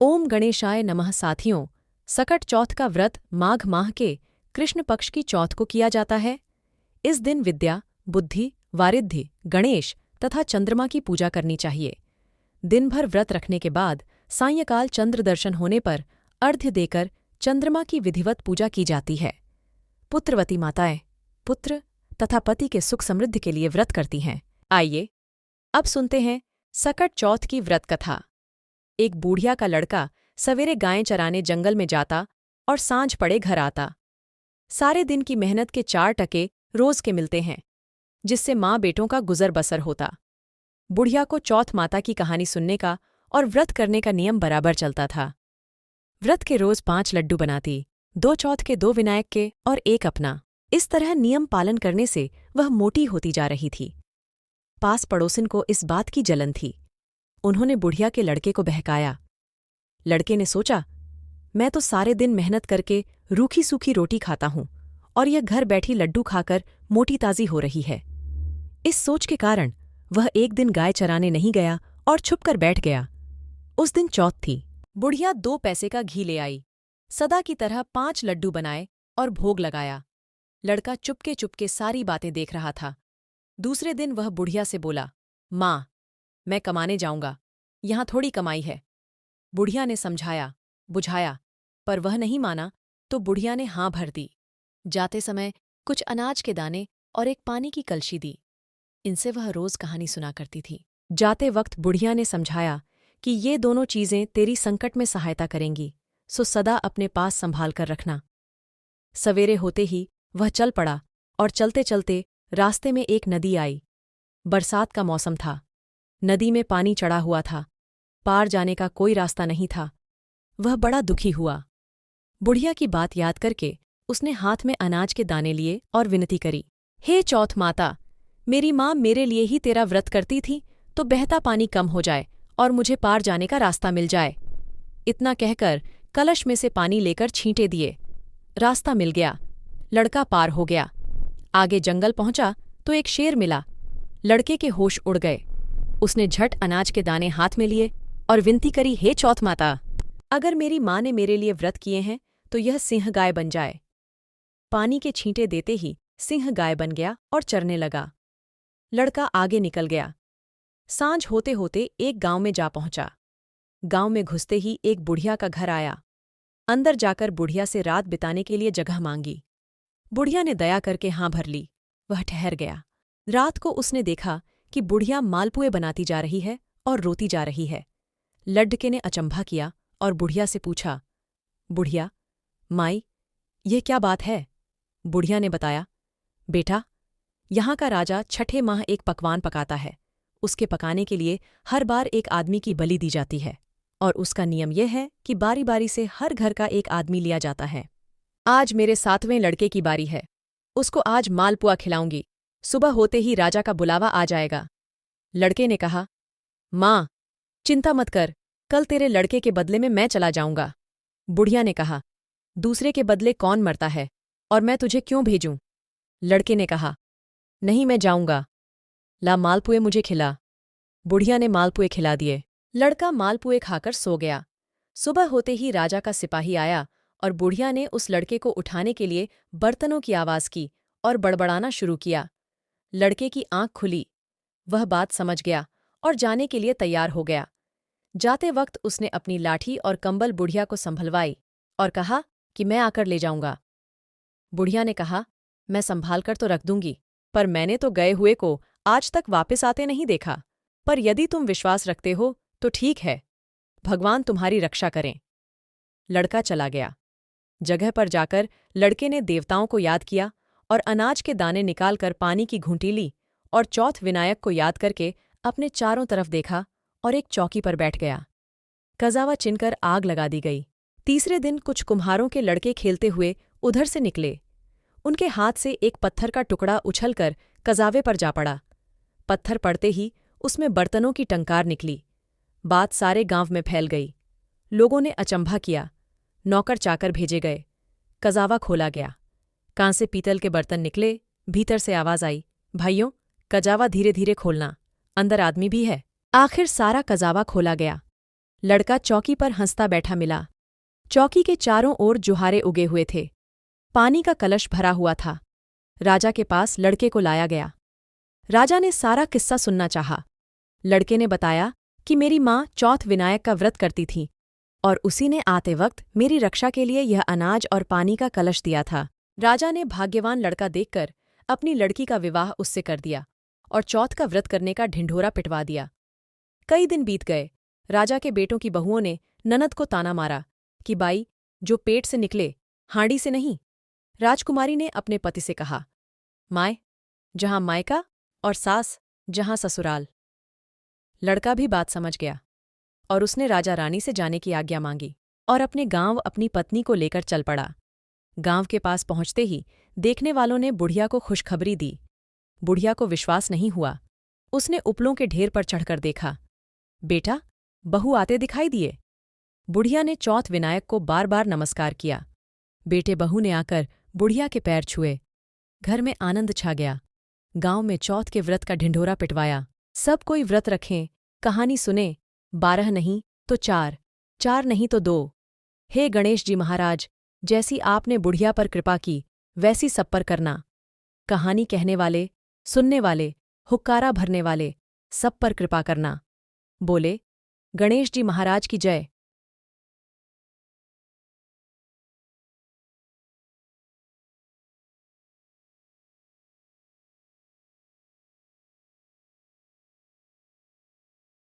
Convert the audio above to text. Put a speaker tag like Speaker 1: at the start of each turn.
Speaker 1: ओम गणेशाय नमः साथियों, सकट चौथ का व्रत माघ माह के कृष्ण पक्ष की चौथ को किया जाता है। इस दिन विद्या, बुद्धि, वारिद्धि, गणेश तथा चंद्रमा की पूजा करनी चाहिए। दिन भर व्रत रखने के बाद सायंकाल चंद्र दर्शन होने पर अर्घ्य देकर चंद्रमा की विधिवत पूजा की जाती है। पुत्रवती माताएं पुत्र तथा पति के सुख समृद्धि के लिए व्रत करती हैं। आइए अब सुनते हैं सकट चौथ की व्रत कथा। एक बूढ़िया का लड़का सवेरे गायें चराने जंगल में जाता और सांझ पड़े घर आता। सारे दिन की मेहनत के 4 टके रोज के मिलते हैं, जिससे माँ बेटों का गुजर बसर होता। बुढ़िया को चौथ माता की कहानी सुनने का और व्रत करने का नियम बराबर चलता था। व्रत के रोज 5 लड्डू बनाती, 2 चौथ के, 2 विनायक के और 1 अपना। इस तरह नियम पालन करने से वह मोटी होती जा रही थी। पास पड़ोसिन को इस बात की जलन थी। उन्होंने बुढ़िया के लड़के को बहकाया। लड़के ने सोचा, मैं तो सारे दिन मेहनत करके रूखी सूखी रोटी खाता हूं और यह घर बैठी लड्डू खाकर मोटी ताजी हो रही है। इस सोच के कारण वह एक दिन गाय चराने नहीं गया और छुपकर बैठ गया। उस दिन चौथ थी। बुढ़िया 2 पैसे का घी ले आई, सदा की तरह 5 लड्डू बनाए और भोग लगाया। लड़का चुपके चुपके सारी बातें देख रहा था। दूसरे दिन वह बुढ़िया से बोला, माँ, मैं कमाने जाऊंगा, यहां थोड़ी कमाई है। बुढ़िया ने समझाया बुझाया, पर वह नहीं माना, तो बुढ़िया ने हाँ भर दी। जाते समय कुछ अनाज के दाने और एक पानी की कलशी दी। इनसे वह रोज कहानी सुना करती थी। जाते वक्त बुढ़िया ने समझाया कि ये दोनों चीजें तेरी संकट में सहायता करेंगी, सो सदा अपने पास संभाल कर रखना। सवेरे होते ही वह चल पड़ा और चलते चलते रास्ते में एक नदी आई। बरसात का मौसम था। नदी में पानी चढ़ा हुआ था। पार जाने का कोई रास्ता नहीं था। वह बड़ा दुखी हुआ। बुढ़िया की बात याद करके उसने हाथ में अनाज के दाने लिए और विनती करी, हे चौथ माता, मेरी माँ मेरे लिए ही तेरा व्रत करती थी, तो बहता पानी कम हो जाए और मुझे पार जाने का रास्ता मिल जाए। इतना कहकर कलश में से पानी लेकर छींटे दिए। रास्ता मिल गया। लड़का पार हो गया। आगे जंगल पहुंचा तो एक शेर मिला। लड़के के होश उड़ गए। उसने झट अनाज के दाने हाथ में लिए और विनती करी, हे चौथ माता, अगर मेरी माँ ने मेरे लिए व्रत किए हैं तो यह सिंह गाय बन जाए। पानी के छींटे देते ही सिंह गाय बन गया और चरने लगा। लड़का आगे निकल गया। सांझ होते होते एक गांव में जा पहुंचा। गांव में घुसते ही एक बुढ़िया का घर आया। अंदर जाकर बुढ़िया से रात बिताने के लिए जगह मांगी। बुढ़िया ने दया करके हाँ भर ली। वह ठहर गया। रात को उसने देखा कि बुढ़िया मालपुए बनाती जा रही है और रोती जा रही है। लड्डके ने अचंभा किया और बुढ़िया से पूछा, बुढ़िया, माई, यह क्या बात है? बुढ़िया ने बताया, बेटा, यहाँ का राजा छठे माह एक पकवान पकाता है। उसके पकाने के लिए हर बार एक आदमी की बलि दी जाती है और उसका नियम यह है कि बारी बारी से हर घर का एक आदमी लिया जाता है। आज मेरे 7वें लड़के की बारी है। उसको आज मालपुआ खिलाऊंगी। सुबह होते ही राजा का बुलावा आ जाएगा। लड़के ने कहा, माँ, चिंता मत कर, कल तेरे लड़के के बदले में मैं चला जाऊंगा। बुढ़िया ने कहा, दूसरे के बदले कौन मरता है और मैं तुझे क्यों भेजूं? लड़के ने कहा, नहीं, मैं जाऊंगा। ला मालपुए मुझे खिला। बुढ़िया ने मालपुए खिला दिए। लड़का मालपुए खाकर सो गया। सुबह होते ही राजा का सिपाही आया और बुढ़िया ने उस लड़के को उठाने के लिए बर्तनों की आवाज की और बड़बड़ाना शुरू किया। लड़के की आंख खुली। वह बात समझ गया और जाने के लिए तैयार हो गया। जाते वक्त उसने अपनी लाठी और कंबल बुढ़िया को संभलवाई और कहा कि मैं आकर ले जाऊंगा। बुढ़िया ने कहा, मैं संभाल कर तो रख दूंगी, पर मैंने तो गए हुए को आज तक वापस आते नहीं देखा। पर यदि तुम विश्वास रखते हो तो ठीक है, भगवान तुम्हारी रक्षा करें। लड़का चला गया। जगह पर जाकर लड़के ने देवताओं को याद किया और अनाज के दाने निकालकर पानी की घूंटी ली और चौथ विनायक को याद करके अपने चारों तरफ देखा और एक चौकी पर बैठ गया। कजावा चिनकर आग लगा दी गई। तीसरे दिन कुछ कुम्हारों के लड़के खेलते हुए उधर से निकले। उनके हाथ से एक पत्थर का टुकड़ा उछलकर कजावे पर जा पड़ा। पत्थर पड़ते ही उसमें बर्तनों की टंकार निकली। बात सारे गांव में फैल गई। लोगों ने अचंभा किया। नौकर चाकर भेजे गए। कजावा खोला गया। कांसे पीतल के बर्तन निकले। भीतर से आवाज आई, भाइयों, कजावा धीरे धीरे खोलना, अंदर आदमी भी है। आखिर सारा कजावा खोला गया। लड़का चौकी पर हंसता बैठा मिला। चौकी के चारों ओर जुहारे उगे हुए थे। पानी का कलश भरा हुआ था। राजा के पास लड़के को लाया गया। राजा ने सारा किस्सा सुनना चाहा। लड़के ने बताया कि मेरी माँ चौथ विनायक का व्रत करती थी और उसी ने आते वक्त मेरी रक्षा के लिए यह अनाज और पानी का कलश दिया था। राजा ने भाग्यवान लड़का देखकर अपनी लड़की का विवाह उससे कर दिया और चौथ का व्रत करने का ढिंढोरा पिटवा दिया। कई दिन बीत गए। राजा के बेटों की बहुओं ने ननद को ताना मारा कि बाई, जो पेट से निकले, हांडी से नहीं। राजकुमारी ने अपने पति से कहा, माय जहां मायका और सास जहां ससुराल। लड़का भी बात समझ गया और उसने राजा रानी से जाने की आज्ञा मांगी और अपने गांव अपनी पत्नी को लेकर चल पड़ा। गांव के पास पहुंचते ही देखने वालों ने बुढ़िया को खुशखबरी दी। बुढ़िया को विश्वास नहीं हुआ। उसने उपलों के ढेर पर चढ़कर देखा। बेटा, बहू आते दिखाई दिए। बुढ़िया ने चौथ विनायक को बार बार नमस्कार किया। बेटे बहू ने आकर बुढ़िया के पैर छुए। घर में आनंद छा गया। गांव में चौथ के व्रत का ढिंढोरा पिटवाया। सब कोई व्रत रखें, कहानी सुने। 12 नहीं तो 4, 4 नहीं तो 2। हे गणेश जी महाराज, जैसी आपने बुढ़िया पर कृपा की वैसी सब पर करना। कहानी कहने वाले, सुनने वाले, हुक्कारा भरने वाले, सब पर कृपा करना। बोले, गणेश जी महाराज की जय।